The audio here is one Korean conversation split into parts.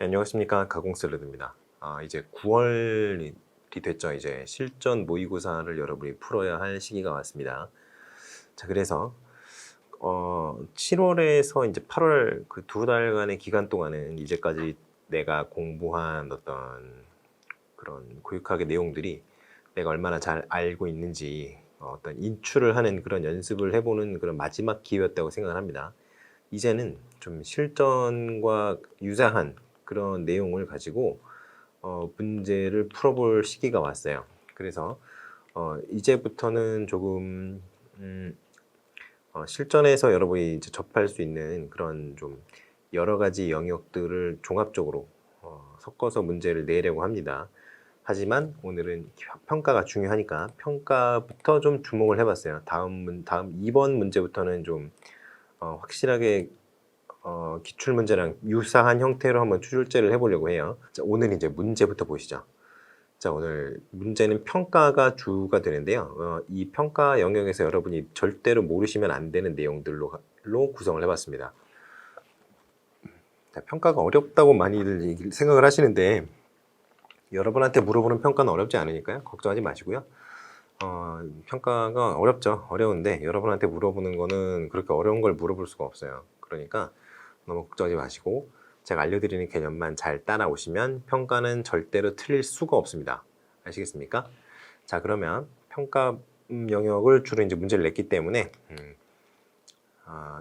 네, 안녕하십니까, 가공샐러드입니다. 이제 9월이 됐죠. 이제 실전 모의고사를 여러분이 풀어야 할 시기가 왔습니다. 자, 그래서 7월에서 이제 8월 그 2달간의 기간 동안은 이제까지 내가 공부한 어떤 그런 교육학의 내용들이 내가 얼마나 잘 알고 있는지 어떤 인출을 하는 그런 연습을 해보는 그런 마지막 기회였다고 생각을 합니다. 이제는 좀 실전과 유사한 그런 내용을 가지고 문제를 풀어볼 시기가 왔어요. 그래서 이제부터는 조금 실전에서 여러분이 이제 접할 수 있는 그런 좀 여러 가지 영역들을 종합적으로 섞어서 문제를 내려고 합니다. 하지만 오늘은 평가가 중요하니까 평가부터 좀 주목을 해봤어요. 다음 2번 문제부터는 좀 확실하게 기출 문제랑 유사한 형태로 한번 출제를 해보려고 해요. 자, 오늘 이제 문제부터 보시죠. 자, 오늘 문제는 평가가 주가 되는데요. 이 평가 영역에서 여러분이 절대로 모르시면 안 되는 내용들로 구성을 해봤습니다. 자, 평가가 어렵다고 많이들 생각을 하시는데 여러분한테 물어보는 평가는 어렵지 않으니까요. 걱정하지 마시고요. 평가가 어려운데 여러분한테 물어보는 거는 그렇게 어려운 걸 물어볼 수가 없어요. 그러니까 너무 걱정하지 마시고 제가 알려드리는 개념만 잘 따라오시면 평가는 절대로 틀릴 수가 없습니다. 아시겠습니까? 자, 그러면 평가 영역을 주로 이제 문제를 냈기 때문에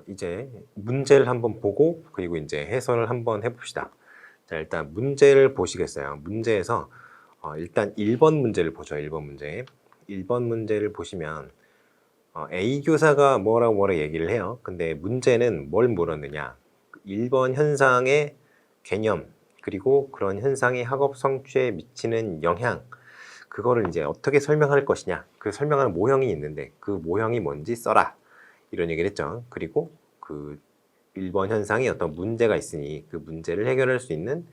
이제 문제를 한번 보고 그리고 이제 해설을 한번 해봅시다. 자, 일단 문제를 보시겠어요. 문제에서 일단 1번 문제를 보죠. 1번 문제. 1번 문제를 보시면 A 교사가 뭐라고 얘기를 해요. 근데 문제는 뭘 물었느냐. 1번 현상의 개념, 그리고 그런 현상이 학업 성취에 미치는 영향, 그거를 이제 어떻게 설명할 것이냐. 그 설명하는 모형이 있는데 그 모형이 뭔지 써라. 이런 얘기를 했죠. 그리고 그 1번 현상이 어떤 문제가 있으니 그 문제를 해결할 수 있는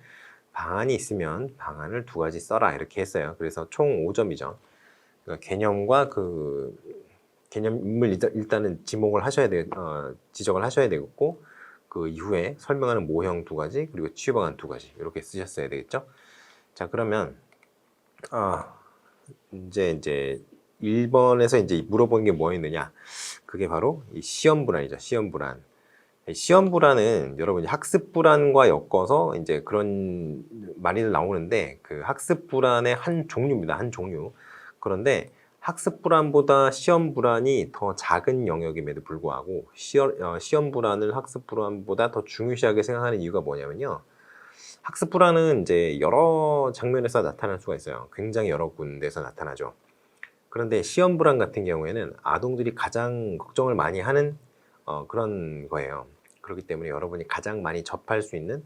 방안이 있으면 방안을 2가지 써라. 이렇게 했어요. 그래서 총 5점이죠. 그러니까 개념과 그 개념을 일단은 지목을 하셔야 지적을 하셔야 되겠고, 그 이후에 설명하는 모형 2가지, 그리고 치유 방안 2가지 이렇게 쓰셨어야 되겠죠. 자, 그러면 이제 1번에서 이제 물어본 게 뭐였느냐? 그게 바로 이 시험 불안이죠. 시험 불안. 시험 불안은 여러분이 학습 불안과 엮어서 이제 그런 많이들 나오는데 그 학습 불안의 한 종류입니다. 한 종류. 그런데 학습 불안보다 시험 불안이 더 작은 영역임에도 불구하고 시험 불안을 학습 불안보다 더 중요시하게 생각하는 이유가 뭐냐면요. 학습 불안은 이제 여러 장면에서 나타날 수가 있어요. 굉장히 여러 군데서 나타나죠. 그런데 시험 불안 같은 경우에는 아동들이 가장 걱정을 많이 하는 그런 거예요. 그렇기 때문에 여러분이 가장 많이 접할 수 있는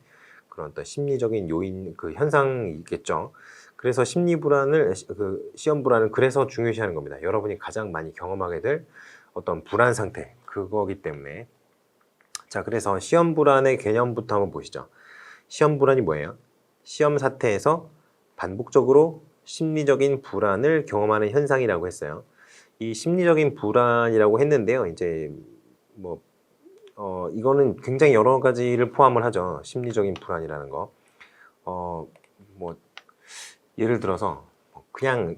그런 어떤 심리적인 요인, 그 현상이 있겠죠. 그래서 심리 불안을, 그 시험 불안을 그래서 중요시하는 겁니다. 여러분이 가장 많이 경험하게 될 어떤 불안 상태, 그거기 때문에. 자, 그래서 시험 불안의 개념부터 한번 보시죠. 시험 불안이 뭐예요? 시험 사태에서 반복적으로 심리적인 불안을 경험하는 현상이라고 했어요. 이 심리적인 불안이라고 했는데요. 이제 뭐 이거는 굉장히 여러 가지를 포함을 하죠. 심리적인 불안이라는 거. 뭐 예를 들어서 그냥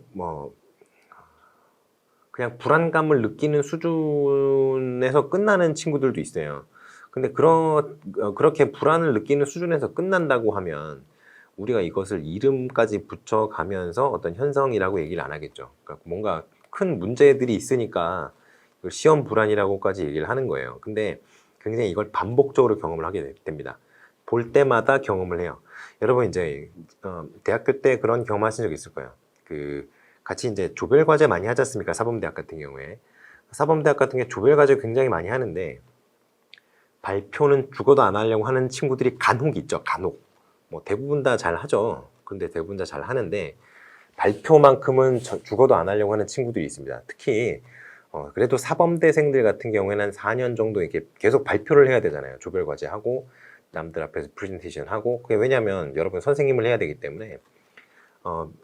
불안감을 느끼는 수준에서 끝나는 친구들도 있어요. 근데 그렇게 불안을 느끼는 수준에서 끝난다고 하면 우리가 이것을 이름까지 붙여가면서 어떤 현상이라고 얘기를 안 하겠죠. 그러니까 뭔가 큰 문제들이 있으니까 이걸 시험 불안이라고까지 얘기를 하는 거예요. 근데 굉장히 이걸 반복적으로 경험을 하게 됩니다. 볼 때마다 경험을 해요. 여러분 이제 대학교 때 그런 경험하신 적 있을 거예요. 같이 이제 조별 과제 많이 하지 않습니까? 사범대학 같은 경우에. 사범대학 같은 경우에 조별 과제 굉장히 많이 하는데 발표는 죽어도 안 하려고 하는 친구들이 간혹 있죠. 간혹. 뭐 대부분 다 잘 하죠. 근데 대부분 다 잘 하는데 발표만큼은 죽어도 안 하려고 하는 친구들이 있습니다. 특히 그래도 사범대생들 같은 경우에는 한 4년 정도 이렇게 계속 발표를 해야 되잖아요. 조별 과제 하고 남들 앞에서 프레젠테이션 하고. 그게 왜냐면 여러분 선생님을 해야 되기 때문에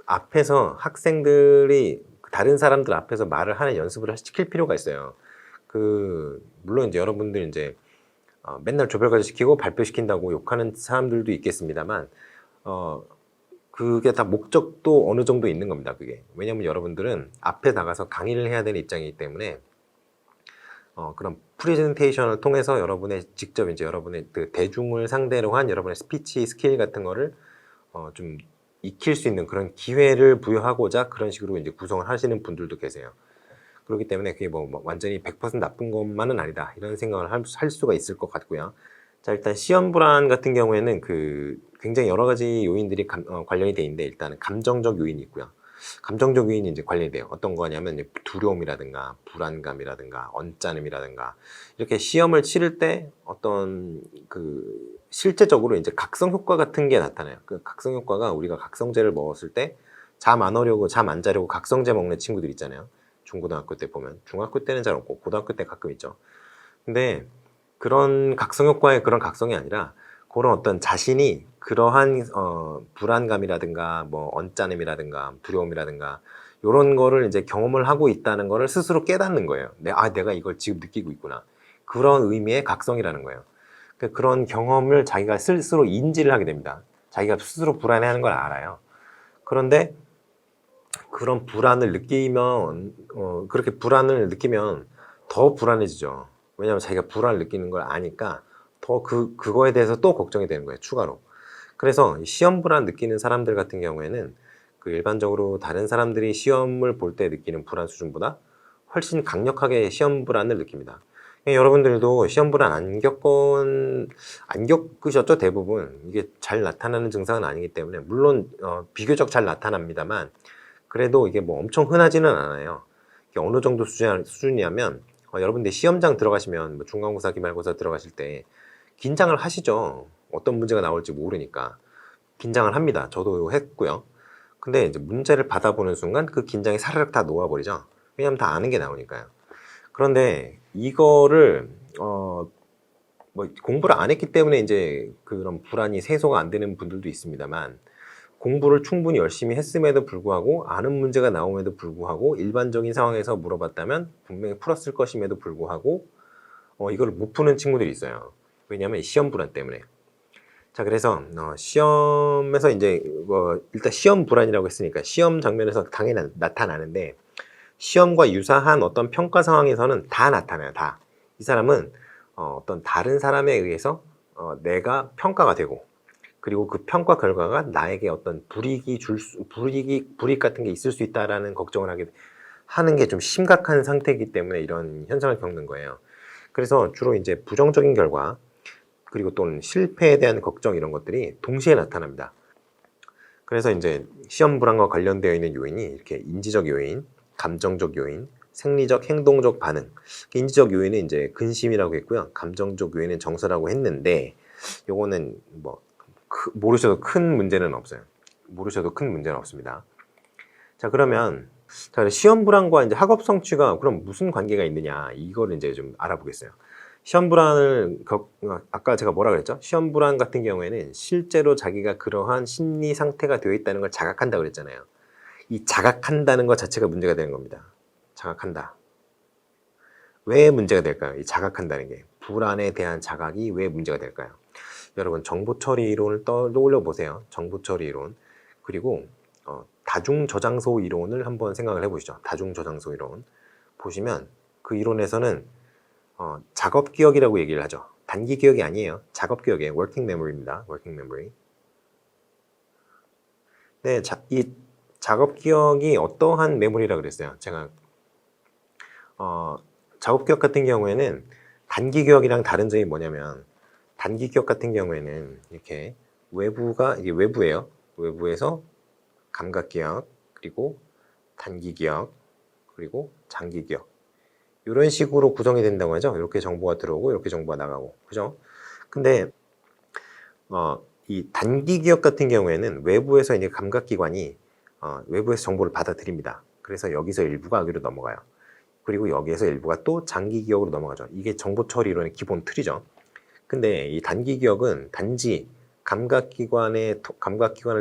앞에서 학생들이 다른 사람들 앞에서 말을 하는 연습을 시킬 필요가 있어요. 물론 이제 여러분들 이제 맨날 조별과제 시키고 발표시킨다고 욕하는 사람들도 있겠습니다만 그게 다 목적도 어느 정도 있는 겁니다. 그게 왜냐하면 여러분들은 앞에 나가서 강의를 해야 되는 입장이기 때문에 그런 프레젠테이션을 통해서 여러분의 직접 이제 여러분의 그 대중을 상대로 한 여러분의 스피치 스킬 같은 거를 좀 익힐 수 있는 그런 기회를 부여하고자 그런 식으로 이제 구성을 하시는 분들도 계세요. 그렇기 때문에 그게 뭐 완전히 100% 나쁜 것만은 아니다 이런 생각을 할 수가 있을 것 같고요. 자, 일단 시험 불안 같은 경우에는 굉장히 여러 가지 요인들이 관련이 돼 있는데 일단은 감정적 요인이 있고요. 감정적 요인이 이제 관련이 돼요. 어떤 거냐면 이제 두려움이라든가 불안감이라든가 언짢음이라든가 이렇게 시험을 치를 때 어떤 실제적으로 이제 각성 효과 같은 게 나타나요. 그 각성 효과가 우리가 각성제를 먹었을 때 잠 안 오려고 잠 안 자려고 각성제 먹는 친구들 있잖아요. 중고등학교 때 보면 중학교 때는 잘 없고 고등학교 때 가끔 있죠. 근데 그런 각성 효과의 그런 각성이 아니라 그런 어떤 자신이 그러한 불안감이라든가 뭐 언짢음이라든가 두려움이라든가 이런 거를 이제 경험을 하고 있다는 거를 스스로 깨닫는 거예요. 내가 이걸 지금 느끼고 있구나. 그런 의미의 각성이라는 거예요. 그런 경험을 자기가 스스로 인지를 하게 됩니다. 자기가 스스로 불안해하는 걸 알아요. 그런데 그런 불안을 느끼면 그렇게 불안을 느끼면 더 불안해지죠. 왜냐하면 자기가 불안을 느끼는 걸 아니까 더 그거에 대해서 또 걱정이 되는 거예요, 추가로. 그래서 시험 불안 느끼는 사람들 같은 경우에는 일반적으로 다른 사람들이 시험을 볼 때 느끼는 불안 수준보다 훨씬 강력하게 시험 불안을 느낍니다. 여러분들도 시험 불안 안 겪으셨죠? 대부분 이게 잘 나타나는 증상은 아니기 때문에 물론 비교적 잘 나타납니다만 그래도 이게 뭐 엄청 흔하지는 않아요. 이게 어느 정도 수준이냐면 여러분들 시험장 들어가시면 뭐 중간고사, 기말고사 들어가실 때 긴장을 하시죠. 어떤 문제가 나올지 모르니까 긴장을 합니다. 저도 했고요. 근데 이제 문제를 받아보는 순간 그 긴장이 사르륵 다 녹아버리죠. 왜냐하면 다 아는 게 나오니까요. 그런데 이거를 뭐 공부를 안 했기 때문에 이제 그런 불안이 해소가 안 되는 분들도 있습니다만 공부를 충분히 열심히 했음에도 불구하고 아는 문제가 나옴에도 불구하고 일반적인 상황에서 물어봤다면 분명히 풀었을 것임에도 불구하고 이걸 못 푸는 친구들이 있어요. 왜냐하면 시험 불안 때문에. 자, 그래서 시험에서 이제 일단 시험 불안이라고 했으니까 시험 장면에서 당연히 나타나는데 시험과 유사한 어떤 평가 상황에서는 다 나타나요. 다. 이 사람은 어떤 다른 사람에 의해서 내가 평가가 되고 그리고 그 평가 결과가 나에게 어떤 불이익 같은 게 있을 수 있다라는 걱정을 하는 게 좀 심각한 상태이기 때문에 이런 현상을 겪는 거예요. 그래서 주로 이제 부정적인 결과 그리고 또는 실패에 대한 걱정 이런 것들이 동시에 나타납니다. 그래서 이제 시험 불안과 관련되어 있는 요인이 이렇게 인지적 요인, 감정적 요인, 생리적, 행동적 반응. 인지적 요인은 이제 근심이라고 했고요. 감정적 요인은 정서라고 했는데 요거는 뭐 모르셔도 큰 문제는 없어요. 모르셔도 큰 문제는 없습니다. 자, 그러면 시험 불안과 이제 학업 성취가 그럼 무슨 관계가 있느냐 이거를 이제 좀 알아보겠어요. 시험 불안을 아까 제가 뭐라 그랬죠? 시험 불안 같은 경우에는 실제로 자기가 그러한 심리 상태가 되어 있다는 걸 자각한다 그랬잖아요. 이 자각한다는 것 자체가 문제가 되는 겁니다. 자각한다. 왜 문제가 될까요? 이 자각한다는 게 불안에 대한 자각이 왜 문제가 될까요? 여러분 정보 처리 이론을 떠올려 보세요. 정보 처리 이론 그리고 다중 저장소 이론을 한번 생각을 해보시죠. 다중 저장소 이론 보시면 그 이론에서는 작업 기억이라고 얘기를 하죠. 단기 기억이 아니에요. 작업 기억이에요. working memory입니다. working memory. 네, 이 작업 기억이 어떠한 메모리라 그랬어요. 제가 작업 기억 같은 경우에는 단기 기억이랑 다른 점이 뭐냐면 단기 기억 같은 경우에는 이렇게 이게 외부예요. 외부에서 감각 기억, 그리고 단기 기억, 그리고 장기 기억. 이런 식으로 구성이 된다고 하죠. 이렇게 정보가 들어오고 이렇게 정보가 나가고. 그죠? 근데 이 단기 기억 같은 경우에는 외부에서 이제 감각 기관이 외부에서 정보를 받아들입니다. 그래서 여기서 일부가 여기로 넘어가요. 그리고 여기에서 일부가 또 장기 기억으로 넘어가죠. 이게 정보 처리 이론의 기본 틀이죠. 근데 이 단기 기억은 단지 감각기관을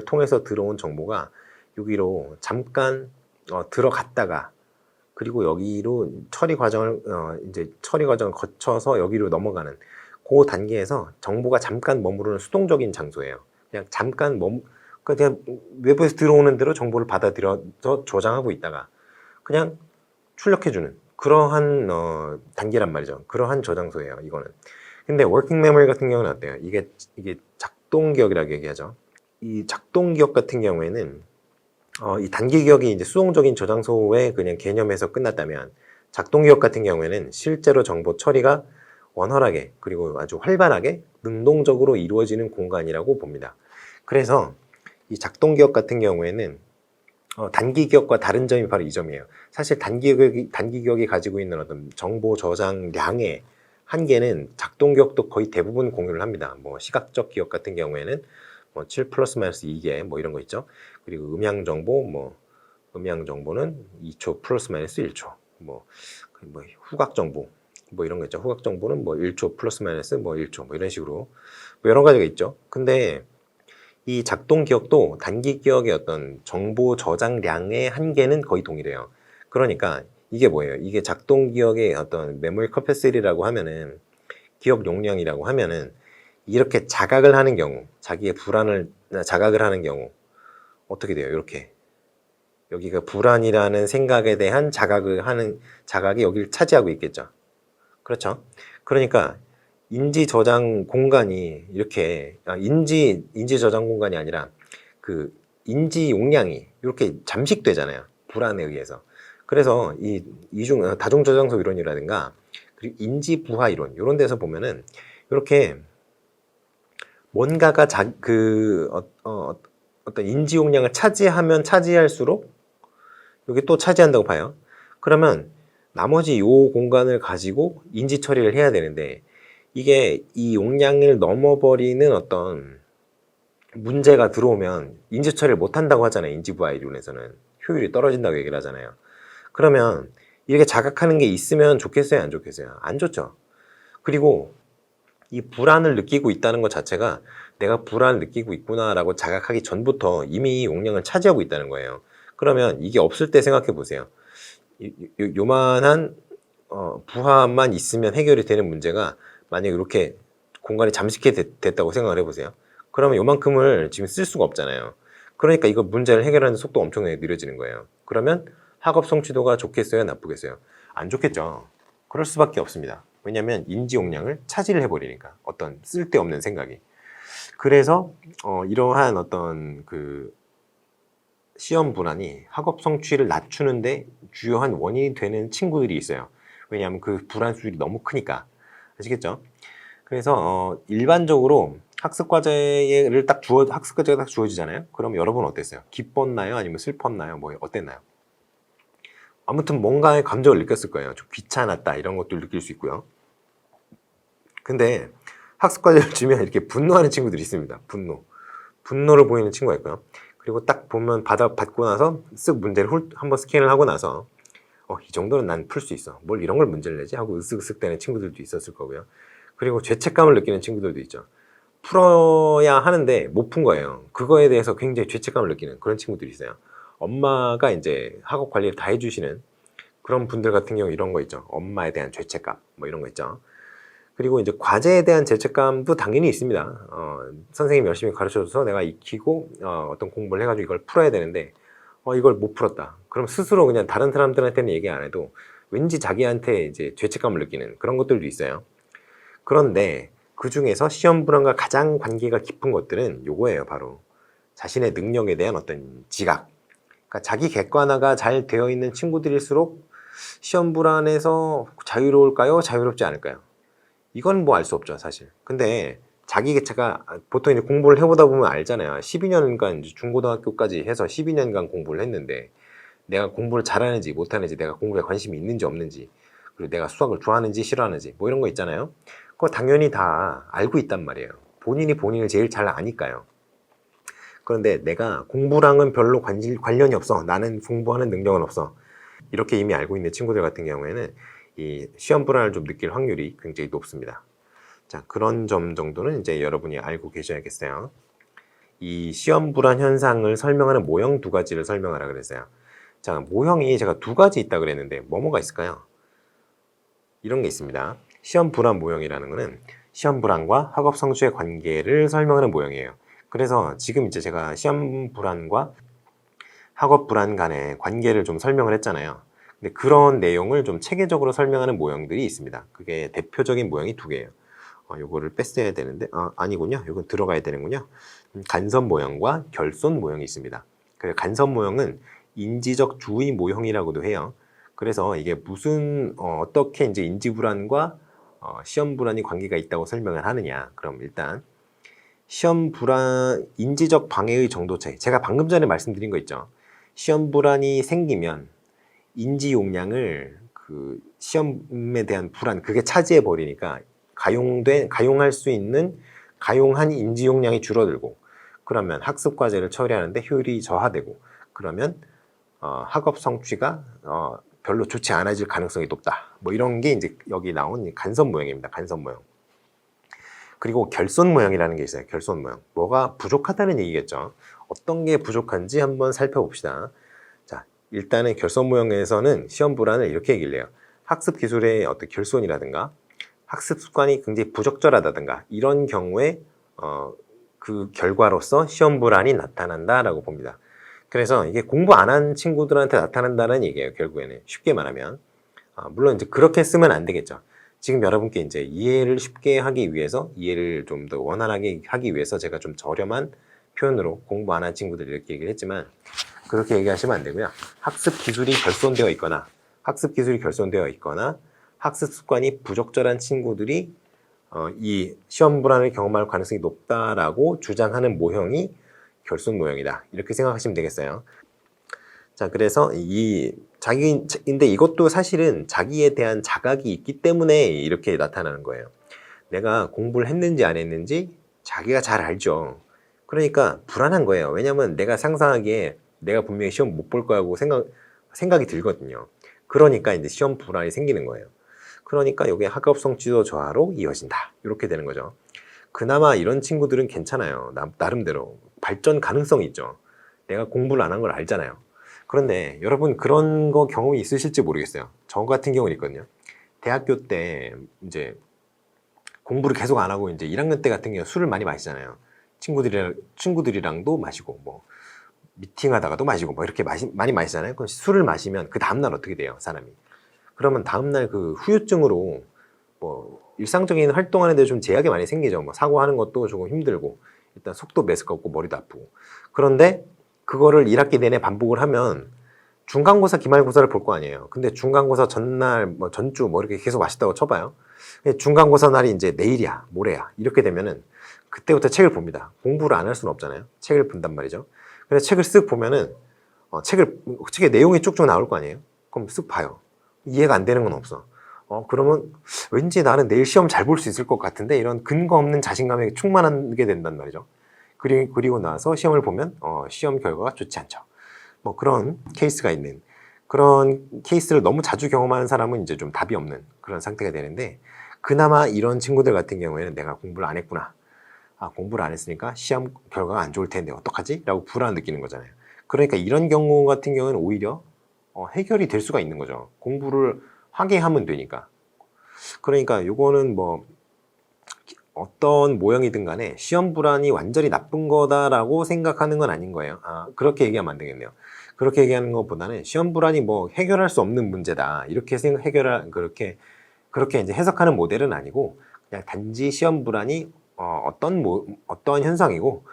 통해서 들어온 정보가 여기로 잠깐 들어갔다가 그리고 여기로 처리 과정을 거쳐서 여기로 넘어가는 그 단계에서 정보가 잠깐 머무르는 수동적인 장소예요. 그냥 잠깐 그냥 외부에서 들어오는 대로 정보를 받아들여서 저장하고 있다가 그냥 출력해주는 그러한 단계란 말이죠. 그러한 저장소예요, 이거는. 근데 워킹 메모리 같은 경우는 어때요? 이게 작동 기억이라고 얘기하죠. 이 작동 기억 같은 경우에는 이 단기 기억이 이제 수동적인 저장소의 그냥 개념에서 끝났다면 작동 기억 같은 경우에는 실제로 정보 처리가 원활하게 그리고 아주 활발하게 능동적으로 이루어지는 공간이라고 봅니다. 그래서 이 작동 기억 같은 경우에는 단기 기억과 다른 점이 바로 이 점이에요. 사실 단기 기억이 가지고 있는 어떤 정보 저장량의 한계는 작동 기억도 거의 대부분 공유를 합니다. 뭐 시각적 기억 같은 경우에는 뭐 7 플러스 마이너스 2개 뭐 이런 거 있죠. 그리고 음향 정보는 2초 플러스 마이너스 1초. 뭐 후각 정보 뭐 이런 거 있죠. 후각 정보는 뭐 1초 플러스 마이너스 뭐 1초 뭐 이런 식으로 뭐 여러 가지가 있죠. 근데 이 작동 기억도 단기 기억의 어떤 정보 저장량의 한계는 거의 동일해요. 그러니까 이게 뭐예요? 이게 작동 기억의 어떤 메모리 커패시티라고 하면은 기억 용량이라고 하면은 이렇게 자각을 하는 경우, 자기의 불안을 자각을 하는 경우 어떻게 돼요? 이렇게 여기가 불안이라는 생각에 대한 자각이 여기를 차지하고 있겠죠. 그렇죠? 그러니까 인지 저장 공간이 이렇게 인지 저장 공간이 아니라 그 인지 용량이 이렇게 잠식되잖아요. 불안에 의해서. 그래서 이 다중 저장소 이론이라든가 그리고 인지 부하 이론 이런 데서 보면은 이렇게 뭔가가 어떤 인지 용량을 차지하면 차지할수록 여기 또 차지한다고 봐요. 그러면 나머지 요 공간을 가지고 인지 처리를 해야 되는데 이게 이 용량을 넘어버리는 어떤 문제가 들어오면 인지 처리를 못한다고 하잖아요. 인지 부하 이론에서는 효율이 떨어진다고 얘기를 하잖아요. 그러면 이렇게 자각하는 게 있으면 좋겠어요? 안 좋겠어요? 안 좋죠. 그리고 이 불안을 느끼고 있다는 것 자체가 내가 불안을 느끼고 있구나라고 자각하기 전부터 이미 용량을 차지하고 있다는 거예요. 그러면 이게 없을 때 생각해 보세요. 요만한 부하만 있으면 해결이 되는 문제가 만약에 이렇게 공간이 잠식해 됐다고 생각을 해보세요. 그러면 요만큼을 지금 쓸 수가 없잖아요. 그러니까 이거 문제를 해결하는 속도가 엄청나게 느려지는 거예요. 그러면 학업 성취도가 좋겠어요? 나쁘겠어요? 안 좋겠죠. 그럴 수밖에 없습니다. 왜냐하면 인지 용량을 차지를 해버리니까 어떤 쓸데없는 생각이. 그래서 이러한 어떤 그 시험 불안이 학업 성취를 낮추는데 주요한 원인이 되는 친구들이 있어요. 왜냐하면 그 불안 수준이 너무 크니까. 아시겠죠? 그래서 일반적으로 학습 과제가 딱 주어지잖아요. 그럼 여러분 어땠어요? 기뻤나요? 아니면 슬펐나요? 뭐 어땠나요? 아무튼 뭔가의 감정을 느꼈을 거예요. 좀 귀찮았다 이런 것도 느낄 수 있고요. 근데 학습 과제를 주면 이렇게 분노하는 친구들이 있습니다. 분노를 보이는 친구가 있고요. 그리고 딱 보면 받고 나서 쓱 문제를 한번 스캔을 하고 나서 이 정도는 난 풀 수 있어. 뭘 이런 걸 문제를 내지? 하고 으쓱으쓱 되는 친구들도 있었을 거고요. 그리고 죄책감을 느끼는 친구들도 있죠. 풀어야 하는데 못 푼 거예요. 그거에 대해서 굉장히 죄책감을 느끼는 그런 친구들이 있어요. 엄마가 이제 학업 관리를 다 해주시는 그런 분들 같은 경우 이런 거 있죠. 엄마에 대한 죄책감 뭐 이런 거 있죠. 그리고 이제 과제에 대한 죄책감도 당연히 있습니다. 선생님이 열심히 가르쳐줘서 내가 익히고 어떤 공부를 해가지고 이걸 풀어야 되는데 이걸 못 풀었다. 그럼 스스로 그냥 다른 사람들한테는 얘기 안 해도 왠지 자기한테 이제 죄책감을 느끼는 그런 것들도 있어요. 그런데 그 중에서 시험 불안과 가장 관계가 깊은 것들은 요거예요. 바로 자신의 능력에 대한 어떤 지각. 그러니까 자기 객관화가 잘 되어 있는 친구들일수록 시험 불안에서 자유로울까요? 자유롭지 않을까요? 이건 뭐 알 수 없죠, 사실. 근데 자기 개체가 보통 이제 공부를 해보다 보면 알잖아요. 12년간 중고등학교까지 해서 12년간 공부를 했는데 내가 공부를 잘하는지 못하는지, 내가 공부에 관심이 있는지 없는지, 그리고 내가 수학을 좋아하는지 싫어하는지 뭐 이런 거 있잖아요. 그거 당연히 다 알고 있단 말이에요. 본인이 본인을 제일 잘 아니까요. 그런데 내가 공부랑은 별로 관련이 없어. 나는 공부하는 능력은 없어. 이렇게 이미 알고 있는 친구들 같은 경우에는 이 시험 불안을 좀 느낄 확률이 굉장히 높습니다. 자, 그런 점 정도는 이제 여러분이 알고 계셔야겠어요. 이 시험 불안 현상을 설명하는 모형 두 가지를 설명하라 그랬어요. 자, 모형이 제가 두 가지 있다 그랬는데 뭐가 있을까요? 이런 게 있습니다. 시험 불안 모형이라는 거는 시험 불안과 학업 성취의 관계를 설명하는 모형이에요. 그래서 지금 이제 제가 시험 불안과 학업 불안 간의 관계를 좀 설명을 했잖아요. 근데 그런 내용을 좀 체계적으로 설명하는 모형들이 있습니다. 그게 대표적인 모형이 두 개예요. 요거를 뺐어야 되는데, 아니군요. 요건 들어가야 되는군요. 간섭 모형과 결손 모형이 있습니다. 그래서 간섭 모형은 인지적 주의 모형이라고도 해요. 그래서 이게 무슨, 어떻게 이제 인지 불안과 시험 불안이 관계가 있다고 설명을 하느냐. 그럼 일단, 시험 불안, 인지적 방해의 정도 차이. 제가 방금 전에 말씀드린 거 있죠. 시험 불안이 생기면 인지 용량을 그 시험에 대한 불안, 그게 차지해 버리니까 가용할 수 있는 가용한 인지 용량이 줄어들고, 그러면 학습 과제를 처리하는데 효율이 저하되고, 그러면 학업 성취가 별로 좋지 않아질 가능성이 높다. 뭐 이런 게 이제 여기 나온 간섭 모형입니다. 간섭 모형. 그리고 결손 모형이라는 게 있어요. 결손 모형. 뭐가 부족하다는 얘기겠죠. 어떤 게 부족한지 한번 살펴봅시다. 자, 일단은 결손 모형에서는 시험 불안을 이렇게 얘기를 해요. 학습 기술의 어떤 결손이라든가 학습 습관이 굉장히 부적절하다든가 이런 경우에 그 결과로서 시험 불안이 나타난다라고 봅니다. 그래서 이게 공부 안 한 친구들한테 나타난다는 얘기예요. 결국에는 쉽게 말하면 물론 이제 그렇게 쓰면 안 되겠죠. 지금 여러분께 이제 이해를 쉽게 하기 위해서, 이해를 좀 더 원활하게 하기 위해서 제가 좀 저렴한 표현으로 공부 안 한 친구들 이렇게 얘기를 했지만, 그렇게 얘기하시면 안 되고요. 학습 기술이 결손되어 있거나 학습 습관이 부적절한 친구들이 이 시험 불안을 경험할 가능성이 높다라고 주장하는 모형이 결손 모형이다. 이렇게 생각하시면 되겠어요. 자, 그래서 근데 이것도 사실은 자기에 대한 자각이 있기 때문에 이렇게 나타나는 거예요. 내가 공부를 했는지 안 했는지 자기가 잘 알죠. 그러니까 불안한 거예요. 왜냐면 내가 상상하기에 내가 분명히 시험 못 볼 거라고 생각이 들거든요. 그러니까 이제 시험 불안이 생기는 거예요. 그러니까 여기 학업 성취도 저하로 이어진다. 이렇게 되는 거죠. 그나마 이런 친구들은 괜찮아요. 나름대로 발전 가능성이 있죠. 내가 공부를 안 한 걸 알잖아요. 그런데 여러분 그런 거 경험이 있으실지 모르겠어요. 저 같은 경우는 있거든요. 대학교 때 이제 공부를 계속 안 하고 이제 1학년 때 같은 경우 술을 많이 마시잖아요. 친구들이랑도 마시고 뭐 미팅하다가도 마시고 뭐 이렇게 많이 마시잖아요. 그럼 술을 마시면 그 다음날 어떻게 돼요, 사람이? 그러면 다음날 그 후유증으로 뭐 일상적인 활동하는데 좀 제약이 많이 생기죠. 뭐 사고하는 것도 조금 힘들고 일단 속도 메스껍고 머리도 아프고. 그런데 그거를 1학기 내내 반복을 하면 중간고사, 기말고사를 볼 거 아니에요. 근데 중간고사 전날, 뭐 전주 뭐 이렇게 계속 마셨다고 쳐봐요. 중간고사 날이 이제 내일이야, 모레야. 이렇게 되면은 그때부터 책을 봅니다. 공부를 안 할 수는 없잖아요. 책을 본단 말이죠. 그래서 책을 쓱 보면은 책의 내용이 쭉쭉 나올 거 아니에요. 그럼 쓱 봐요. 이해가 안 되는 건 없어. 그러면 왠지 나는 내일 시험 잘 볼 수 있을 것 같은데 이런 근거 없는 자신감에 충만하게 된단 말이죠. 그리고 나서 시험을 보면 시험 결과가 좋지 않죠. 뭐 그런 케이스가 있는, 그런 케이스를 너무 자주 경험하는 사람은 이제 좀 답이 없는 그런 상태가 되는데, 그나마 이런 친구들 같은 경우에는 내가 공부를 안 했구나. 공부를 안 했으니까 시험 결과가 안 좋을 텐데 어떡하지? 라고 불안 느끼는 거잖아요. 그러니까 이런 경우 같은 경우는 오히려 해결이 될 수가 있는 거죠. 공부를 하게 하면 되니까. 그러니까 요거는 뭐 어떤 모형이든 간에 시험 불안이 완전히 나쁜 거다라고 생각하는 건 아닌 거예요. 그렇게 얘기하면 안 되겠네요. 그렇게 얘기하는 것보다는 시험 불안이 뭐 해결할 수 없는 문제다. 이렇게 그렇게 이제 해석하는 모델은 아니고, 그냥 단지 시험 불안이 어떤 현상이고,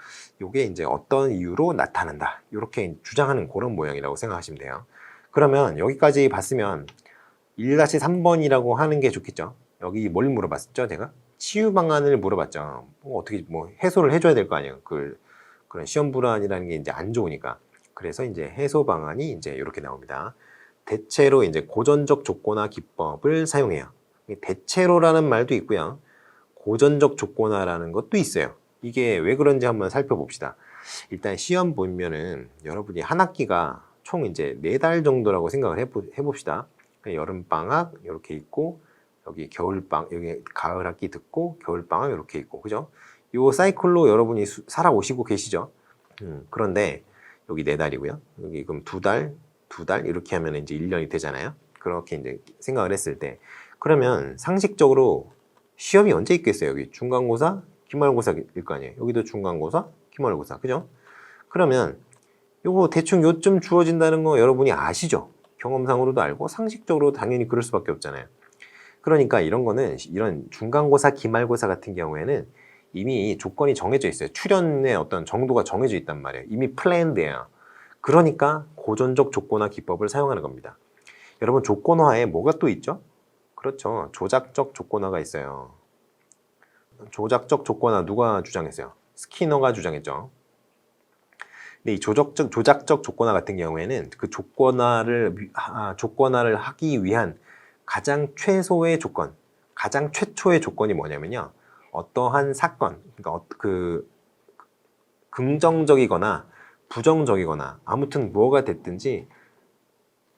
요게 이제 어떤 이유로 나타난다. 이렇게 주장하는 그런 모형이라고 생각하시면 돼요. 그러면 여기까지 봤으면 1-3번이라고 하는 게 좋겠죠. 여기 뭘 물어봤죠, 제가? 치유 방안을 물어봤죠. 어떻게 해소를 해줘야 될 거 아니에요. 그런 시험 불안이라는 게 이제 안 좋으니까. 그래서 이제 해소 방안이 이제 이렇게 나옵니다. 대체로 이제 고전적 조건화 기법을 사용해요. 대체로라는 말도 있고요. 고전적 조건화라는 것도 있어요. 이게 왜 그런지 한번 살펴봅시다. 일단 시험 보면은 여러분이 한 학기가 총 이제 4달 정도라고 생각을 해봅시다. 여름방학 이렇게 있고, 여기 여기 가을 학기 듣고 겨울방학 이렇게 있고, 그죠? 요 사이클로 여러분이 살아오시고 계시죠? 그런데 여기 4달이고요. 여기 그럼 2달 이렇게 하면 이제 1년이 되잖아요. 그렇게 이제 생각을 했을 때, 그러면 상식적으로 시험이 언제 있겠어요? 여기 중간고사, 기말고사일 거 아니에요. 여기도 중간고사, 기말고사, 그죠? 그러면 요거 대충 요쯤 주어진다는 거 여러분이 아시죠? 경험상으로도 알고 상식적으로 당연히 그럴 수밖에 없잖아요. 그러니까 이런 거는 이런 중간고사, 기말고사 같은 경우에는 이미 조건이 정해져 있어요. 출연의 어떤 정도가 정해져 있단 말이에요. 이미 플랜드예요. 그러니까 고전적 조건화 기법을 사용하는 겁니다. 여러분 조건화에 뭐가 또 있죠? 그렇죠. 조작적 조건화가 있어요. 조작적 조건화 누가 주장했어요? 스키너가 주장했죠. 근데 이 조작적 조건화 같은 경우에는 그 조건화를 하기 위한 가장 최소의 조건, 가장 최초의 조건이 뭐냐면요. 어떠한 사건, 그러니까 그 긍정적이거나 부정적이거나 아무튼 뭐가 됐든지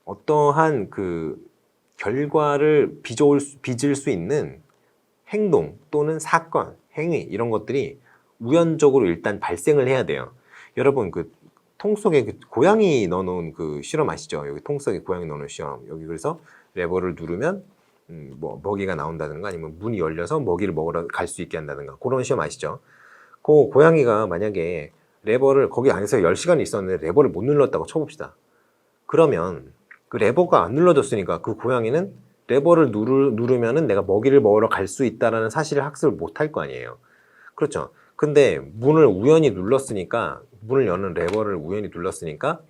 어떠한 그 결과를 빚을 수 있는 행동 또는 사건, 행위 이런 것들이 우연적으로 일단 발생을 해야 돼요. 여러분 그 통 속에 그 고양이 넣어놓은 그 실험 아시죠? 여기 통 속에 고양이 넣어놓은 실험. 여기 그래서 레버를 누르면 뭐 먹이가 나온다든가 아니면 문이 열려서 먹이를 먹으러 갈 수 있게 한다든가 그런 시험 아시죠? 그 고양이가 만약에 레버를 거기 안에서 10시간 있었는데 레버를 못 눌렀다고 쳐봅시다. 그러면 그 레버가 안 눌러졌으니까 그 고양이는 레버를 누르면은 내가 먹이를 먹으러 갈 수 있다라는 사실을 학습을 못 할 거 아니에요. 그렇죠. 근데 문을 우연히 눌렀으니까 문을 여는 레버를 우연히 눌렀으니까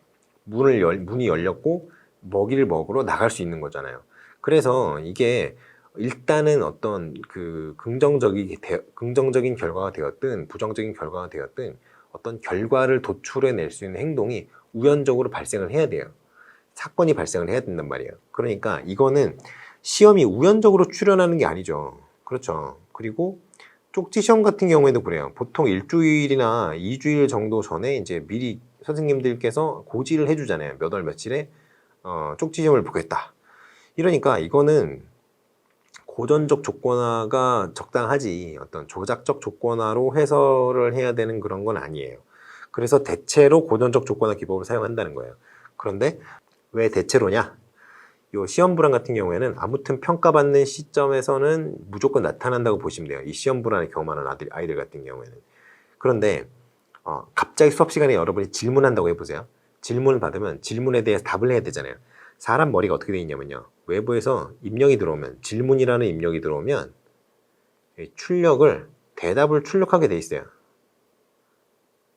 문이 열렸고 먹이를 먹으러 나갈 수 있는 거잖아요. 그래서 이게 일단은 어떤 그 긍정적인 결과가 되었든 부정적인 결과가 되었든 어떤 결과를 도출해낼 수 있는 행동이 우연적으로 발생을 해야 돼요. 사건이 발생을 해야 된단 말이에요. 그러니까 이거는 시험이 우연적으로 출현하는 게 아니죠. 그렇죠. 그리고 쪽지 시험 같은 경우에도 그래요. 보통 일주일이나 2주일 정도 전에 이제 미리 선생님들께서 고지를 해주잖아요. 몇 월 며칠에 쪽지 시험을 보겠다. 이러니까 이거는 고전적 조건화가 적당하지 어떤 조작적 조건화로 해설을 해야 되는 그런 건 아니에요. 그래서 대체로 고전적 조건화 기법을 사용한다는 거예요. 그런데 왜 대체로냐? 요 시험 불안 같은 경우에는 아무튼 평가받는 시점에서는 무조건 나타난다고 보시면 돼요. 이 시험 불안을 경험하는 아이들 같은 경우에는. 그런데 갑자기 수업 시간에 여러분이 질문한다고 해보세요. 질문을 받으면 질문에 대해서 답을 해야 되잖아요. 사람 머리가 어떻게 되어 있냐면요. 외부에서 입력이 들어오면 질문이라는 입력이 들어오면 대답을 출력하게 돼 있어요.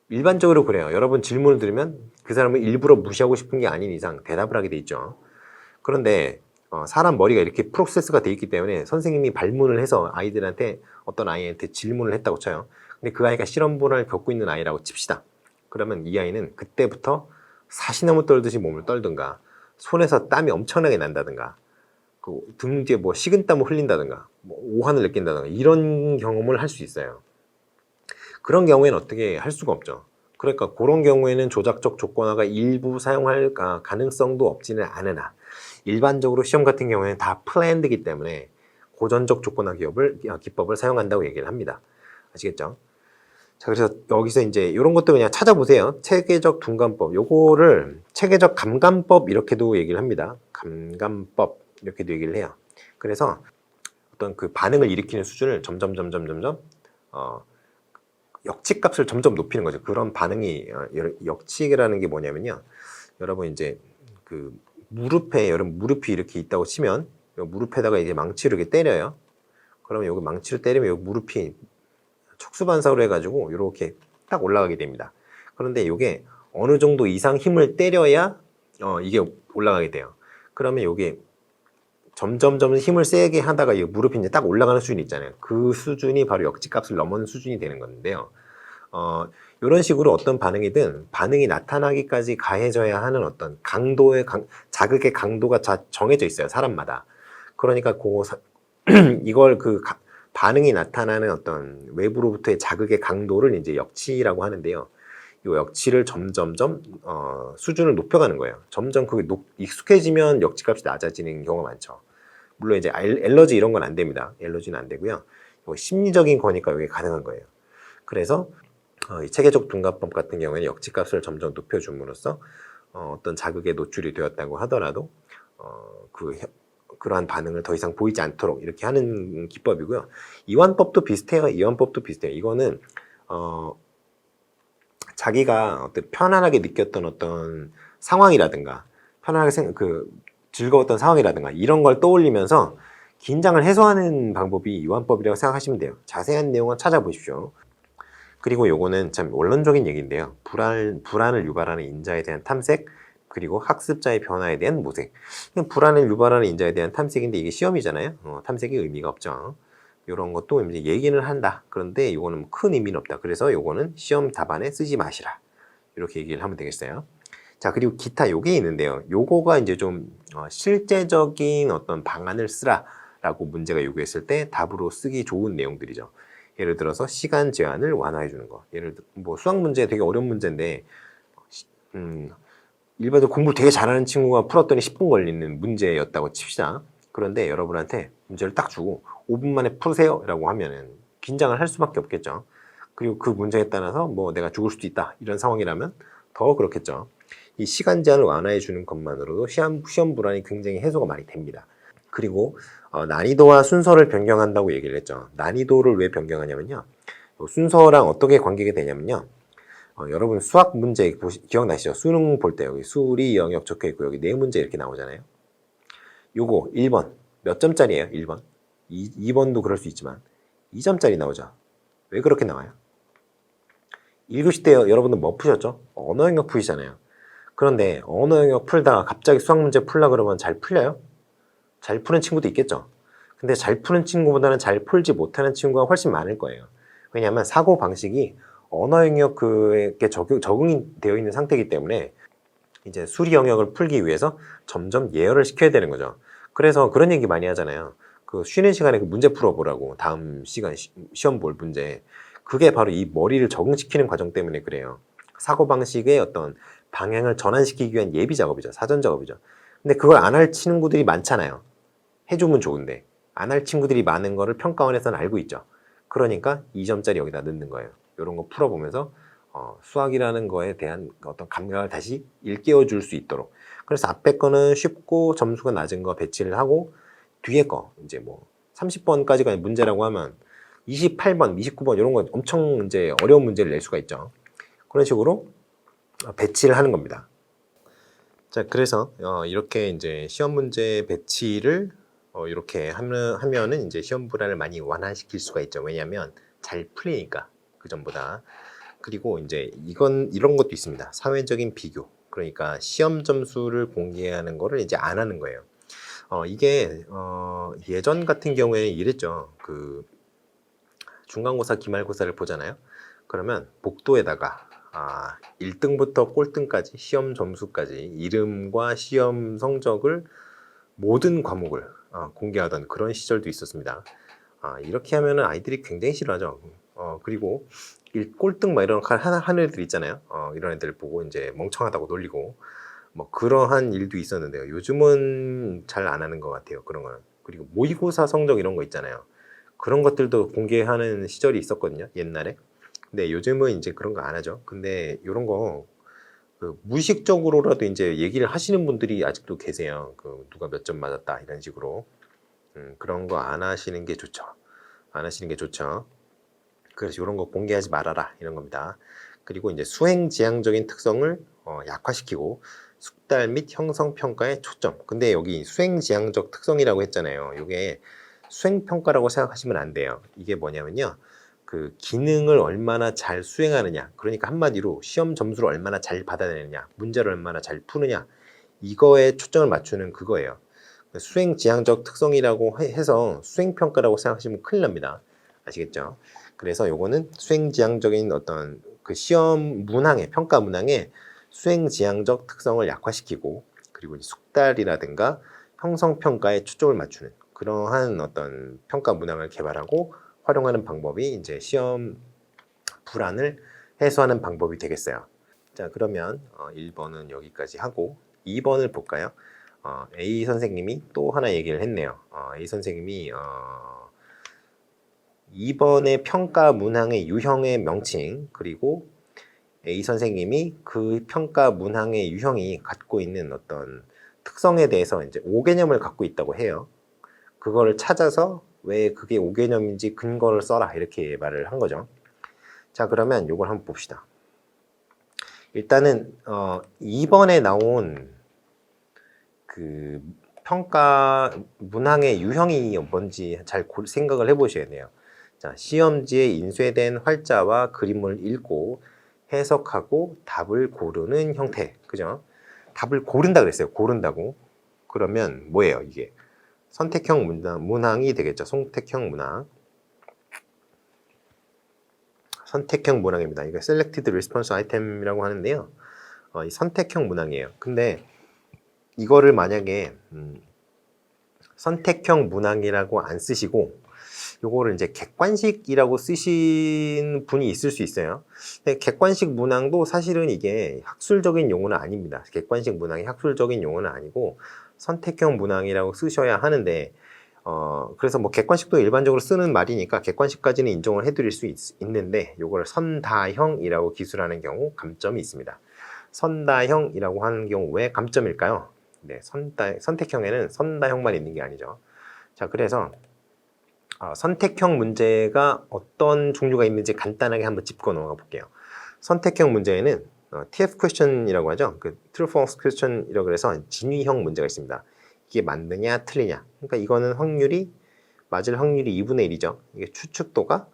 일반적으로 그래요. 여러분 질문을 들으면 그 사람을 일부러 무시하고 싶은 게 아닌 이상 대답을 하게 돼 있죠. 그런데 사람 머리가 이렇게 프로세스가 돼 있기 때문에 선생님이 발문을 해서 어떤 아이한테 질문을 했다고 쳐요. 근데 그 아이가 실험 불안을 겪고 있는 아이라고 칩시다. 그러면 이 아이는 그때부터 사시나무 떨듯이 몸을 떨든가 손에서 땀이 엄청나게 난다든가 그 등 뒤에 뭐 식은땀을 흘린다든가 뭐 오한을 느낀다든가 이런 경험을 할 수 있어요. 그런 경우에는 어떻게 할 수가 없죠. 그러니까 그런 경우에는 조작적 조건화가 일부 사용할 가능성도 없지는 않으나 일반적으로 시험 같은 경우에는 다 플랜드이기 때문에 고전적 조건화 기법을 사용한다고 얘기를 합니다. 아시겠죠? 자, 그래서 여기서 이제 이런 것도 그냥 찾아보세요. 체계적 둔감법. 요거를 체계적 감감법 이렇게도 얘기를 합니다. 감감법 이렇게도 얘기를 해요. 그래서 어떤 그 반응을 일으키는 수준을 점점 역치값을 점점 높이는 거죠. 그런 반응이 역치라는 게 뭐냐면요. 여러분 이제 그 여러분 무릎이 이렇게 있다고 치면 무릎에다가 이제 망치로 이렇게 때려요. 그러면 여기 망치로 때리면 여기 무릎이 척수반사로 해가지고 이렇게 딱 올라가게 됩니다. 그런데 이게 어느 정도 이상 힘을 때려야 이게 올라가게 돼요. 그러면 이게 점점 힘을 세게 하다가 이 무릎이 이제 딱 올라가는 수준이 있잖아요. 그 수준이 바로 역지값을 넘은 수준이 되는 건데요. 이런 식으로 어떤 반응이든 반응이 나타나기까지 가해져야 하는 어떤 자극의 강도가 정해져 있어요. 사람마다. 그러니까 이걸 반응이 나타나는 어떤 외부로부터의 자극의 강도를 이제 역치라고 하는데요. 이 역치를 점점 수준을 높여가는 거예요. 점점 그게 익숙해지면 역치값이 낮아지는 경우가 많죠. 물론 이제 엘러지 이런 건 안 됩니다. 엘러지는 안 되고요. 심리적인 거니까 이게 가능한 거예요. 그래서 이 체계적 둔감법 같은 경우에는 역치값을 점점 높여줌으로써 어떤 자극에 노출이 되었다고 하더라도 그러한 반응을 더 이상 보이지 않도록 이렇게 하는 기법이고요. 이완법도 비슷해요. 이완법도 비슷해요. 이거는 자기가 어떤 편안하게 느꼈던 어떤 상황이라든가 편안하게 즐거웠던 상황이라든가 이런 걸 떠올리면서 긴장을 해소하는 방법이 이완법이라고 생각하시면 돼요. 자세한 내용은 찾아보십시오. 그리고 요거는 참 원론적인 얘기인데요. 불안을 유발하는 인자에 대한 탐색, 그리고 학습자의 변화에 대한 모색. 불안을 유발하는 인자에 대한 탐색인데 이게 시험이잖아요. 탐색이 의미가 없죠. 이런 것도 이제 얘기는 한다. 그런데 이거는 큰 의미는 없다. 그래서 요거는 시험 답안에 쓰지 마시라. 이렇게 얘기를 하면 되겠어요. 자, 그리고 기타 요게 있는데요. 요거가 이제 좀 실제적인 어떤 방안을 쓰라라고 문제가 요구했을 때 답으로 쓰기 좋은 내용들이죠. 예를 들어서 시간 제한을 완화해 주는 거. 예를 들어 뭐 수학 문제 되게 어려운 문제인데 일반적으로 공부 되게 잘하는 친구가 풀었더니 10분 걸리는 문제였다고 칩시다. 그런데 여러분한테 문제를 딱 주고 5분 만에 푸세요 라고 하면은 긴장을 할 수밖에 없겠죠. 그리고 그 문제에 따라서 뭐 내가 죽을 수도 있다 이런 상황이라면 더 그렇겠죠. 이 시간 제한을 완화해 주는 것만으로도 시험 불안이 굉장히 해소가 많이 됩니다. 그리고 난이도와 순서를 변경한다고 얘기를 했죠. 난이도를 왜 변경하냐면요. 순서랑 어떻게 관계가 되냐면요. 여러분 수학 문제 기억나시죠? 수능 볼 때 여기 수리 영역 적혀 있고 여기 네 문제 이렇게 나오잖아요. 요거 1번 몇 점짜리예요? 1번 2번도 그럴 수 있지만 2점짜리 나오죠. 왜 그렇게 나와요? 1교시 때 여러분들 뭐 푸셨죠? 언어 영역 푸시잖아요. 그런데 언어 영역 풀다가 갑자기 수학 문제 풀라 그러면 잘 풀려요? 잘 푸는 친구도 있겠죠. 근데 잘 푸는 친구보다는 잘 풀지 못하는 친구가 훨씬 많을 거예요. 왜냐하면 사고 방식이 언어 영역에 적응이 되어 있는 상태이기 때문에 이제 수리 영역을 풀기 위해서 점점 예열을 시켜야 되는 거죠. 그래서 그런 얘기 많이 하잖아요. 그 쉬는 시간에 그 문제 풀어보라고 다음 시간 시험 볼 문제. 그게 바로 이 머리를 적응시키는 과정 때문에 그래요. 사고방식의 어떤 방향을 전환시키기 위한 예비 작업이죠. 사전 작업이죠. 근데 그걸 안 할 친구들이 많잖아요. 해주면 좋은데 안 할 친구들이 많은 거를 평가원에서는 알고 있죠. 그러니까 2점짜리 여기다 넣는 거예요. 이런 거 풀어보면서 수학이라는 거에 대한 어떤 감각을 다시 일깨워 줄 수 있도록. 그래서 앞에 거는 쉽고 점수가 낮은 거 배치를 하고 뒤에 거 이제 뭐 30번까지가 문제라고 하면 28번, 29번 이런 거 엄청 이제 어려운 문제를 낼 수가 있죠. 그런 식으로 배치를 하는 겁니다. 자, 그래서 이렇게 이제 시험 문제 배치를 이렇게 하면은 이제 시험 불안을 많이 완화시킬 수가 있죠. 왜냐하면 잘 풀리니까 그 전보다. 그리고 이제 이런 것도 있습니다. 사회적인 비교. 그러니까 시험 점수를 공개하는 거를 이제 안 하는 거예요. 이게 예전 같은 경우에는 이랬죠. 그 중간고사, 기말고사를 보잖아요. 그러면 복도에다가 1등부터 꼴등까지 시험 점수까지 이름과 시험 성적을 모든 과목을 공개하던 그런 시절도 있었습니다. 이렇게 하면은 아이들이 굉장히 싫어하죠. 그리고 꼴등 막 이런 하는 애들 있잖아요. 이런 애들 보고 이제 멍청하다고 놀리고 뭐 그러한 일도 있었는데요. 요즘은 잘 안 하는 것 같아요. 그런 거는. 그리고 모의고사 성적 이런 거 있잖아요. 그런 것들도 공개하는 시절이 있었거든요. 옛날에. 근데 요즘은 이제 그런 거 안 하죠. 근데 이런 거 무의식적으로라도 이제 얘기를 하시는 분들이 아직도 계세요. 누가 몇 점 맞았다 이런 식으로. 그런 거 안 하시는 게 좋죠. 안 하시는 게 좋죠. 그래서 이런 거 공개하지 말아라 이런 겁니다. 그리고 이제 수행지향적인 특성을 약화시키고 숙달 및 형성 평가에 초점. 근데 여기 수행지향적 특성이라고 했잖아요. 이게 수행평가라고 생각하시면 안 돼요. 이게 뭐냐면요. 그 기능을 얼마나 잘 수행하느냐. 그러니까 한마디로 시험 점수를 얼마나 잘 받아내느냐. 문제를 얼마나 잘 푸느냐. 이거에 초점을 맞추는 그거예요. 수행지향적 특성이라고 해서 수행평가라고 생각하시면 큰일 납니다. 아시겠죠? 그래서 요거는 수행지향적인 어떤 그 시험 문항의 평가 문항의 수행지향적 특성을 약화시키고 그리고 숙달이라든가 형성평가에 초점을 맞추는 그러한 어떤 평가 문항을 개발하고 활용하는 방법이 이제 시험 불안을 해소하는 방법이 되겠어요. 자, 그러면 1번은 여기까지 하고 2번을 볼까요? A 선생님이 또 하나 얘기를 했네요. A 선생님이 2번의 평가 문항의 유형의 명칭 그리고 A 선생님이 그 평가 문항의 유형이 갖고 있는 어떤 특성에 대해서 이제 5개념을 갖고 있다고 해요. 그거를 찾아서 왜 그게 5개념인지 근거를 써라 이렇게 말을 한 거죠. 자, 그러면 요걸 한번 봅시다. 일단은 2번에 나온 그 평가 문항의 유형이 뭔지 잘 생각을 해보셔야 돼요. 자, 시험지에 인쇄된 활자와 그림을 읽고 해석하고 답을 고르는 형태. 그죠? 답을 고른다 그랬어요. 고른다고. 그러면 뭐예요, 이게? 선택형 문항이 되겠죠. 선택형 문항. 선택형 문항입니다. 이거 Selected Response Item이라고 하는데요. 이 선택형 문항이에요. 근데 이거를 만약에 선택형 문항이라고 안 쓰시고 요거를 이제 객관식이라고 쓰신 분이 있을 수 있어요. 근데 객관식 문항도 사실은 이게 학술적인 용어는 아닙니다. 객관식 문항이 학술적인 용어는 아니고 선택형 문항이라고 쓰셔야 하는데 그래서 뭐 객관식도 일반적으로 쓰는 말이니까 객관식까지는 인정을 해드릴 수 있는데 요걸 선다형이라고 기술하는 경우 감점이 있습니다. 선다형이라고 하는 경우 왜 감점일까요? 네, 선택형에는 선다형만 있는 게 아니죠. 자, 그래서 선택형 문제가 어떤 종류가 있는지 간단하게 한번 짚고 넘어가 볼게요. 선택형 문제에는 TF question이라고 하죠. 그 True False question이라고 해서 진위형 문제가 있습니다. 이게 맞느냐 틀리냐. 그러니까 이거는 맞을 확률이 2분의 1이죠. 이게 추측도가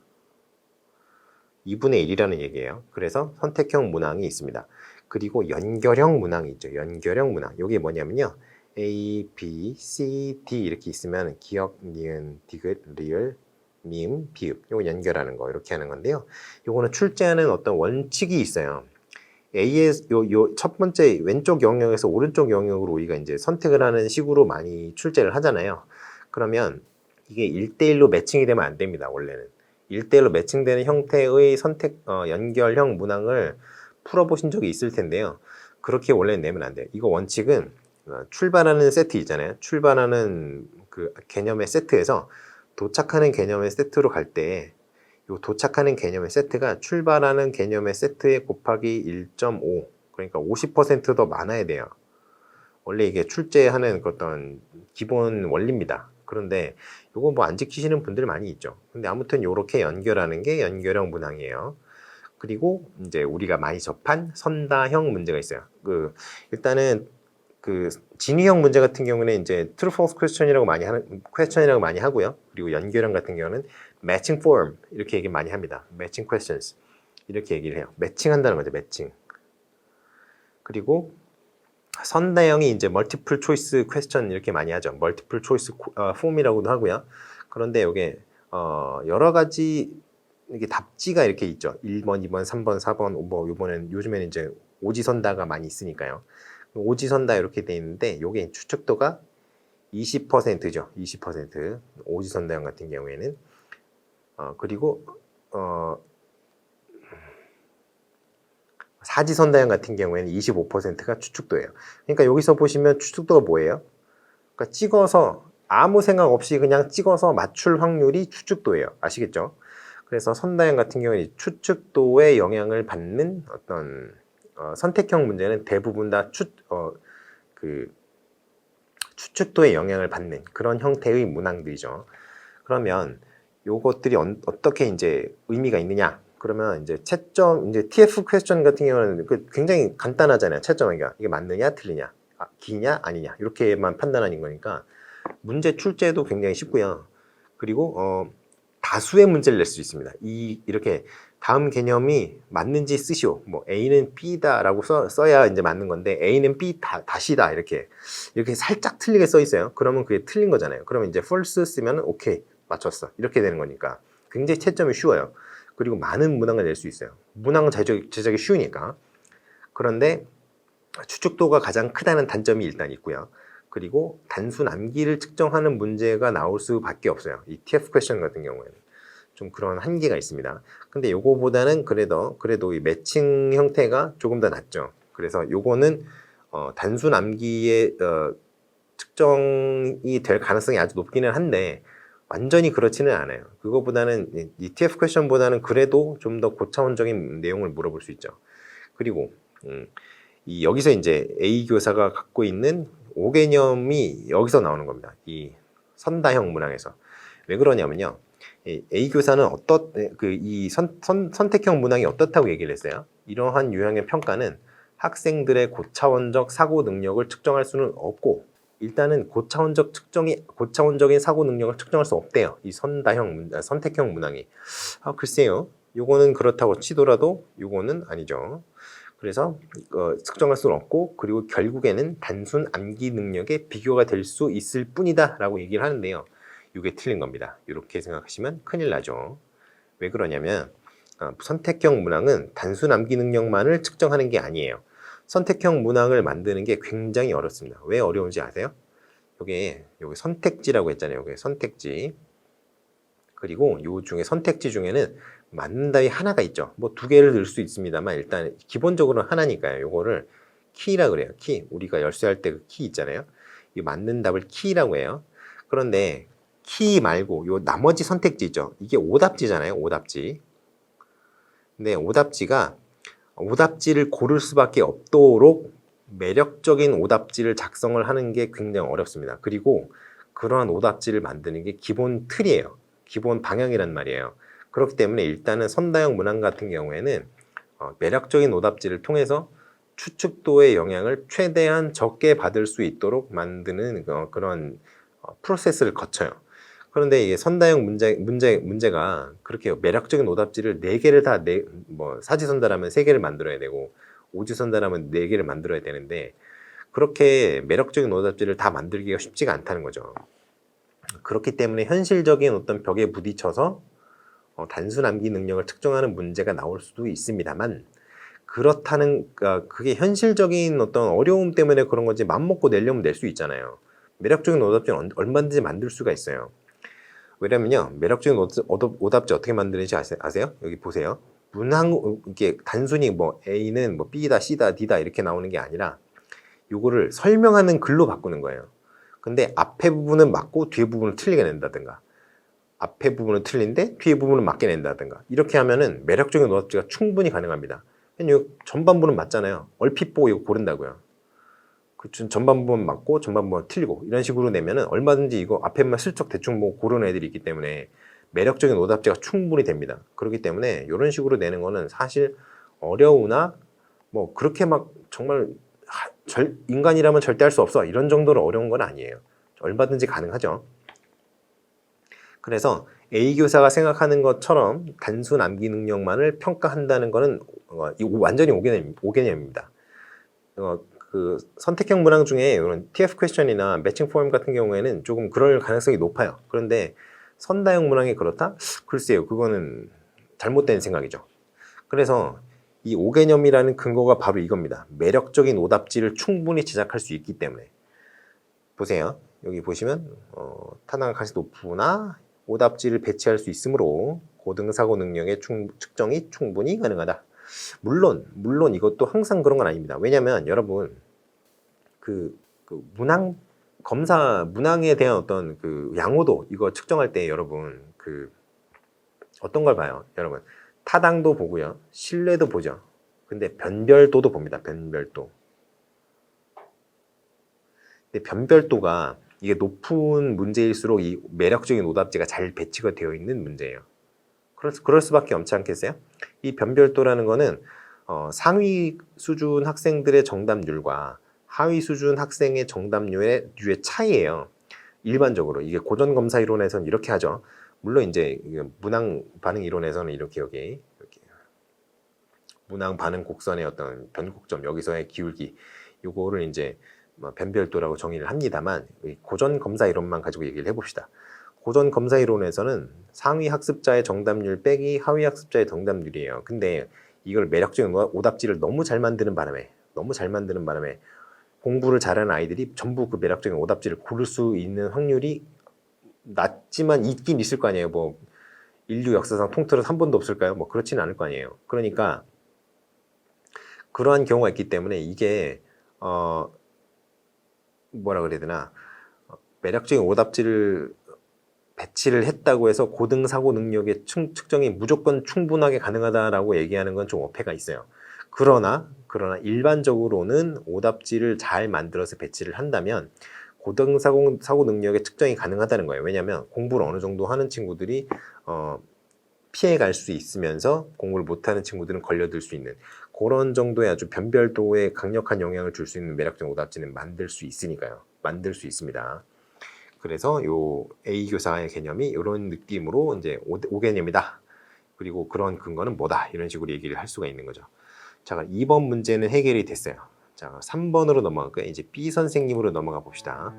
2분의 1이라는 얘기예요. 그래서 선택형 문항이 있습니다. 그리고 연결형 문항이 있죠. 연결형 문항. 이게 뭐냐면요. A, B, C, D 이렇게 있으면 기억, 니은, 디귿, 리을, 밈, 비읍 요거 연결하는 거 이렇게 하는 건데요. 요거는 출제하는 어떤 원칙이 있어요. A의 첫 번째 왼쪽 영역에서 오른쪽 영역으로 우리가 이제 선택을 하는 식으로 많이 출제를 하잖아요. 그러면 이게 1대1로 매칭이 되면 안 됩니다. 원래는 1대1로 매칭되는 형태의 연결형 문항을 풀어보신 적이 있을 텐데요. 그렇게 원래는 내면 안 돼요. 이거 원칙은 출발하는 세트 있잖아요. 출발하는 그 개념의 세트에서 도착하는 개념의 세트로 갈 때 요 도착하는 개념의 세트가 출발하는 개념의 세트에 곱하기 1.5 그러니까 50% 더 많아야 돼요. 원래 이게 출제하는 어떤 기본 원리입니다. 그런데 요거 뭐 안 지키시는 분들 많이 있죠. 근데 아무튼 요렇게 연결하는 게 연결형 문항이에요. 그리고 이제 우리가 많이 접한 선다형 문제가 있어요. 일단은 진위형 문제 같은 경우는 이제 true false question이라고 많이 하고요. 그리고 연결형 같은 경우는 matching form 이렇게 얘기 많이 합니다. matching questions 이렇게 얘기를 해요. 매칭한다는 거죠. 매칭. 그리고 선다형이 이제 multiple choice question 이렇게 많이 하죠. multiple choice form이라고도 하고요. 그런데 이게 여러 가지 이게 답지가 이렇게 있죠. 1번, 2번, 3번, 4번, 뭐 요즘에는 이제 오지선다가 많이 있으니까요. 오지선다 이렇게 돼 있는데 요게 추측도가 20%죠. 20% 오지선다형 같은 경우에는 그리고 사지선다형 같은 경우에는 25%가 추측도예요. 그러니까 여기서 보시면 추측도가 뭐예요? 그러니까 찍어서 아무 생각 없이 그냥 찍어서 맞출 확률이 추측도예요. 아시겠죠? 그래서 선다형 같은 경우는 추측도에 영향을 받는 어떤 선택형 문제는 대부분 다 추측도에 영향을 받는 그런 형태의 문항들이죠. 그러면 요것들이 어떻게 이제 의미가 있느냐? 그러면 이제 이제 TF 퀘스천 같은 경우는 굉장히 간단하잖아요. 채점하기가 이게 맞느냐, 틀리냐, 기냐, 아니냐 이렇게만 판단하는 거니까 문제 출제도 굉장히 쉽고요. 그리고 다수의 문제를 낼 수 있습니다. 이렇게 다음 개념이 맞는지 쓰시오. 뭐 A는 B다라고 써야 이제 맞는 건데 A는 B 다시다 이렇게 살짝 틀리게 써 있어요. 그러면 그게 틀린 거잖아요. 그러면 이제 false 쓰면 오케이 맞췄어 이렇게 되는 거니까 굉장히 채점이 쉬워요. 그리고 많은 문항을 낼 수 있어요. 문항은 제작이 쉬우니까. 그런데 추측도가 가장 크다는 단점이 일단 있고요. 그리고 단순 암기를 측정하는 문제가 나올 수밖에 없어요. 이 TF 퀘스천 같은 경우에는 좀 그런 한계가 있습니다. 근데 요거보다는 그래도 이 매칭 형태가 조금 더 낫죠. 그래서 요거는 단순 암기의 측정이 될 가능성이 아주 높기는 한데 완전히 그렇지는 않아요. 그거보다는 이 TF 퀘스천보다는 그래도 좀 더 고차원적인 내용을 물어볼 수 있죠. 그리고 여기서 이제 A 교사가 갖고 있는 5개념이 여기서 나오는 겁니다. 이 선다형 문항에서. 왜 그러냐면요. A 교사는 선택형 문항이 어떻다고 얘기를 했어요. 이러한 유형의 평가는 학생들의 고차원적 사고 능력을 측정할 수는 없고, 일단은 고차원적인 사고 능력을 측정할 수 없대요. 이 선택형 문항이. 글쎄요. 요거는 그렇다고 치더라도 요거는 아니죠. 그래서 측정할 수는 없고, 그리고 결국에는 단순 암기 능력에 비교가 될 수 있을 뿐이다 라고 얘기를 하는데요. 이게 틀린 겁니다. 이렇게 생각하시면 큰일 나죠. 왜 그러냐면 선택형 문항은 단순 암기 능력만을 측정하는 게 아니에요. 선택형 문항을 만드는 게 굉장히 어렵습니다. 왜 어려운지 아세요? 여기 선택지라고 했잖아요. 여기 선택지. 그리고 요 중에 선택지 중에는 맞는 답이 하나가 있죠. 뭐 두 개를 넣을 수 있습니다만 일단 기본적으로는 하나니까요. 요거를 키라 그래요. 키. 우리가 열쇠할 때 그 키 있잖아요. 이 맞는 답을 키라고 해요. 그런데 키 말고 요 나머지 선택지 있죠. 이게 오답지잖아요. 오답지. 근데 오답지를 고를 수밖에 없도록 매력적인 오답지를 작성을 하는 게 굉장히 어렵습니다. 그리고 그러한 오답지를 만드는 게 기본 틀이에요. 기본 방향이란 말이에요. 그렇기 때문에 일단은 선다형 문항 같은 경우에는 매력적인 오답지를 통해서 추측도의 영향을 최대한 적게 받을 수 있도록 만드는 그런 프로세스를 거쳐요. 그런데 이게 선다형 문제가 그렇게 매력적인 오답지를 4개를 사지선다라면 3개를 만들어야 되고, 오지선다라면 4개를 만들어야 되는데, 그렇게 매력적인 오답지를 다 만들기가 쉽지가 않다는 거죠. 그렇기 때문에 현실적인 어떤 벽에 부딪혀서 단순 암기 능력을 측정하는 문제가 나올 수도 있습니다만, 그게 현실적인 어떤 어려움 때문에 그런 건지 맘먹고 내려면 낼 수 있잖아요. 매력적인 오답지는 얼마든지 만들 수가 있어요. 왜냐면요, 매력적인 오답지 어떻게 만드는지 아세요? 여기 보세요. 이게 단순히 뭐 A는 뭐 B다, C다, D다 이렇게 나오는 게 아니라 요거를 설명하는 글로 바꾸는 거예요. 근데 앞에 부분은 맞고 뒤에 부분은 틀리게 낸다든가, 앞에 부분은 틀린데 뒤에 부분은 맞게 낸다든가, 이렇게 하면은 매력적인 오답지가 충분히 가능합니다. 왜냐면 전반부는 맞잖아요. 얼핏 보고 이거 고른다고요. 전반부는 맞고 전반부는 틀리고 이런 식으로 내면은 얼마든지 이거 앞에만 슬쩍 대충 뭐 고르는 애들이 있기 때문에 매력적인 오답지가 충분히 됩니다. 그렇기 때문에 이런 식으로 내는 거는 사실 어려우나 뭐 그렇게 막 정말 인간이라면 절대 할 수 없어 이런 정도로 어려운 건 아니에요. 얼마든지 가능하죠. 그래서 A 교사가 생각하는 것처럼 단순 암기 능력만을 평가한다는 거는 완전히 오개념입니다. 그 선택형 문항 중에 이런 TF 퀘스천이나 매칭 포럼 같은 경우에는 조금 그럴 가능성이 높아요. 그런데 선다형 문항이 그렇다? 글쎄요, 그거는 잘못된 생각이죠. 그래서 이 오개념이라는 근거가 바로 이겁니다. 매력적인 오답지를 충분히 제작할 수 있기 때문에. 보세요. 여기 보시면 타당한 가시 높으나 오답지를 배치할 수 있으므로 고등사고 능력의 측정이 충분히 가능하다. 물론 이것도 항상 그런 건 아닙니다. 왜냐면 여러분 그 문항에 대한 어떤 그 양호도 이거 측정할 때 여러분 어떤 걸 봐요? 여러분 타당도 보고요, 신뢰도 보죠. 근데 변별도도 봅니다. 변별도. 근데 변별도가 이게 높은 문제일수록 이 매력적인 오답지가 잘 배치가 되어 있는 문제예요. 그럴 수밖에 없지 않겠어요? 이 변별도라는 거는 상위 수준 학생들의 정답률과 하위 수준 학생의 정답률의 차이예요. 일반적으로 이게 고전 검사 이론에서는 이렇게 하죠. 물론 이제 문항 반응 이론에서는 이렇게 문항 반응 곡선의 어떤 변곡점, 여기서의 기울기, 요거를 이제 변별도라고 정의를 합니다만, 고전 검사 이론만 가지고 얘기를 해봅시다. 고전 검사 이론에서는 상위 학습자의 정답률 빼기 하위 학습자의 정답률이에요. 근데 이걸 매력적인 오답지를 너무 잘 만드는 바람에 공부를 잘하는 아이들이 전부 그 매력적인 오답지를 고를 수 있는 확률이 낮지만 있긴 있을 거 아니에요. 뭐 인류 역사상 통틀어서 한 번도 없을까요? 뭐 그렇지는 않을 거 아니에요. 그러니까 그러한 경우가 있기 때문에 이게 뭐라 그래야 되나, 매력적인 오답지를 배치를 했다고 해서 고등사고 능력의 측정이 무조건 충분하게 가능하다라고 얘기하는 건 좀 어폐가 있어요. 그러나 그러나 일반적으로는 오답지를 잘 만들어서 배치를 한다면 고등사고 능력의 측정이 가능하다는 거예요. 왜냐하면 공부를 어느 정도 하는 친구들이 피해갈 수 있으면서 공부를 못하는 친구들은 걸려들 수 있는 그런 정도의 아주 변별도에 강력한 영향을 줄 수 있는 매력적 오답지는 만들 수 있으니까요. 만들 수 있습니다. 그래서 요 A 교사의 개념이 이런 느낌으로 이제 오 개념이다. 그리고 그런 근거는 뭐다. 이런 식으로 얘기를 할 수가 있는 거죠. 자, 2번 문제는 해결이 됐어요. 자, 3번으로 넘어갈까요? 이제 B 선생님으로 넘어가 봅시다.